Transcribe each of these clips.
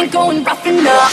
ain't going rough enough.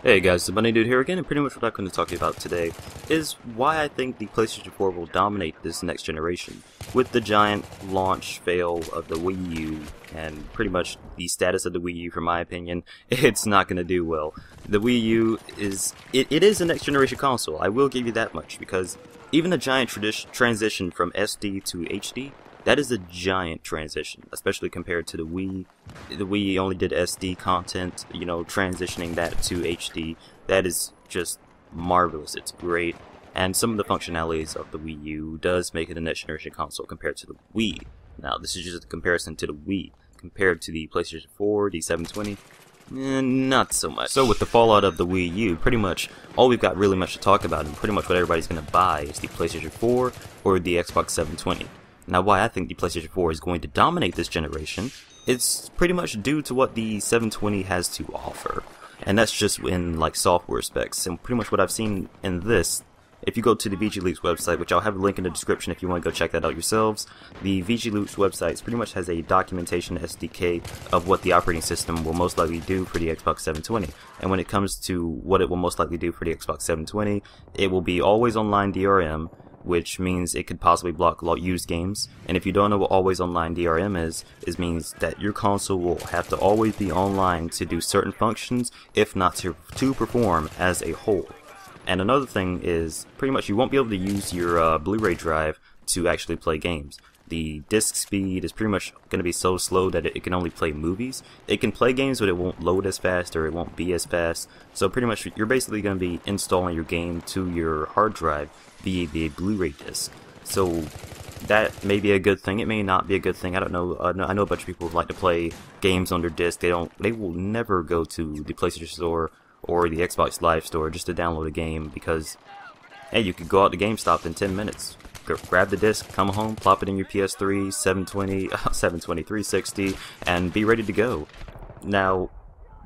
Hey guys, the Bunny Dude here again, and pretty much what I'm going to talk to you about today is why I think the PlayStation 4 will dominate this next generation. With the giant launch fail of the Wii U, and pretty much the status of the Wii U, from my opinion, it's not going to do well. The Wii U is, it is a next generation console, I will give you that much, because even a giant transition from SD to HD, that is a giant transition, especially compared to the Wii. The Wii only did SD content, you know, transitioning that to HD. That is just marvelous. It's great. And some of the functionalities of the Wii U does make it a next generation console compared to the Wii. Now, this is just a comparison to the Wii. Compared to the PlayStation 4, the 720, not so much. So with the fallout of the Wii U, pretty much all we've got really much to talk about, and pretty much what everybody's going to buy, is the PlayStation 4 or the Xbox 720. Now, why I think the PlayStation 4 is going to dominate this generation, it's pretty much due to what the 720 has to offer. And that's just in, like, software specs. And pretty much what I've seen in this, if you go to the VG Leaks website, which I'll have a link in the description if you want to go check that out yourselves, the VG Leaks website pretty much has a documentation SDK of what the operating system will most likely do for the Xbox 720. And when it comes to what it will most likely do for the Xbox 720, it will be Always Online DRM, which means it could possibly block used games. And if you don't know what Always Online DRM is, it means that your console will have to always be online to do certain functions, if not to perform as a whole. And another thing is, pretty much you won't be able to use your Blu-ray drive to actually play games. The disc speed is pretty much going to be so slow that it can only play movies. It can play games, but it won't load as fast, or it won't be as fast. So pretty much you're basically going to be installing your game to your hard drive via the Blu-ray disc. So that may be a good thing. It may not be a good thing. I don't know. I know a bunch of people like to play games on their disc. They will never go to the PlayStation Store or the Xbox Live Store just to download a game, because hey, you could go out to GameStop in 10 minutes. Grab the disc, come home, plop it in your PS3, 720, 360, and be ready to go. Now,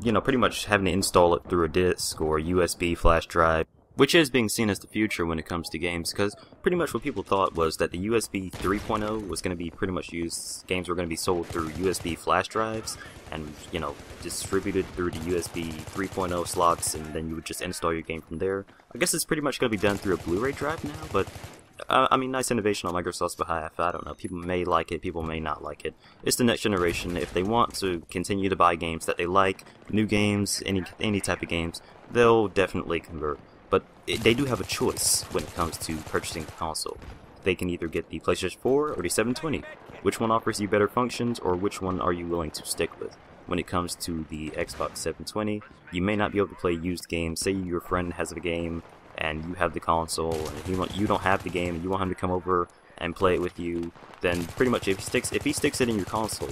you know, pretty much having to install it through a disc or a USB flash drive, which is being seen as the future when it comes to games, because pretty much what people thought was that the USB 3.0 was going to be pretty much used, games were going to be sold through USB flash drives, and, you know, distributed through the USB 3.0 slots, and then you would just install your game from there. I guess it's pretty much going to be done through a Blu-ray drive now, but I mean, nice innovation on Microsoft's behalf. I don't know, people may like it, people may not like it. It's the next generation. If they want to continue to buy games that they like, new games, any type of games, they'll definitely convert. But they do have a choice when it comes to purchasing the console. They can either get the PlayStation 4 or the 720. Which one offers you better functions, or which one are you willing to stick with? When it comes to the Xbox 720, you may not be able to play used games. Say your friend has a game and you have the console, and you don't have the game, and you want him to come over and play it with you, then pretty much if he sticks it in your console,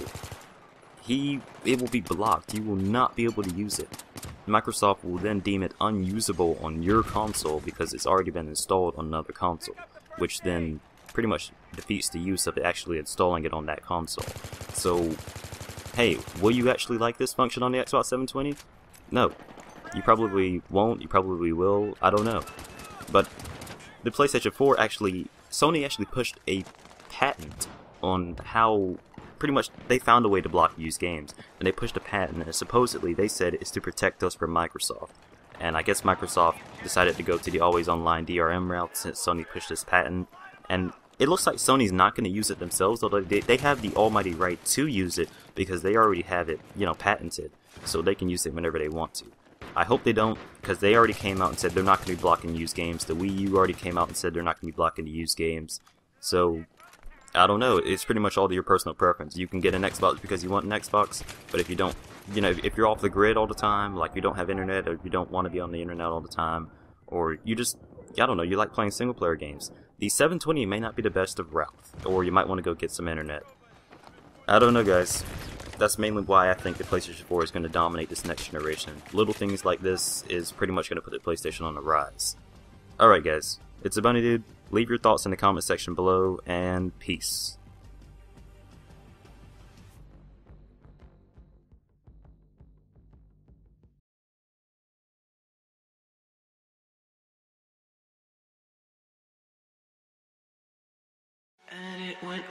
it will be blocked. You will not be able to use it. Microsoft will then deem it unusable on your console because it's already been installed on another console, which then pretty much defeats the use of actually installing it on that console. So, hey, will you actually like this function on the Xbox 720? No. You probably won't, you probably will, I don't know. But the PlayStation 4 Sony actually pushed a patent on how, pretty much, they found a way to block used games. And they pushed a patent, and supposedly they said it's to protect us from Microsoft. And I guess Microsoft decided to go to the Always Online DRM route since Sony pushed this patent. And it looks like Sony's not going to use it themselves, although they have the almighty right to use it because they already have it, you know, patented. So they can use it whenever they want to. I hope they don't, because they already came out and said they're not going to be blocking used games. The Wii U already came out and said they're not going to be blocking the used games. So, I don't know. It's pretty much all to your personal preference. You can get an Xbox because you want an Xbox, but if you don't, you know, if you're off the grid all the time, like you don't have internet, or you don't want to be on the internet all the time, or you just, I don't know, you like playing single-player games, the 720 may not be the best of routes, or you might want to go get some internet. I don't know, guys. That's mainly why I think the PlayStation 4 is going to dominate this next generation. Little things like this is pretty much going to put the PlayStation on the rise. Alright guys, it's the Bunny Dude. Leave your thoughts in the comment section below, and peace. And it went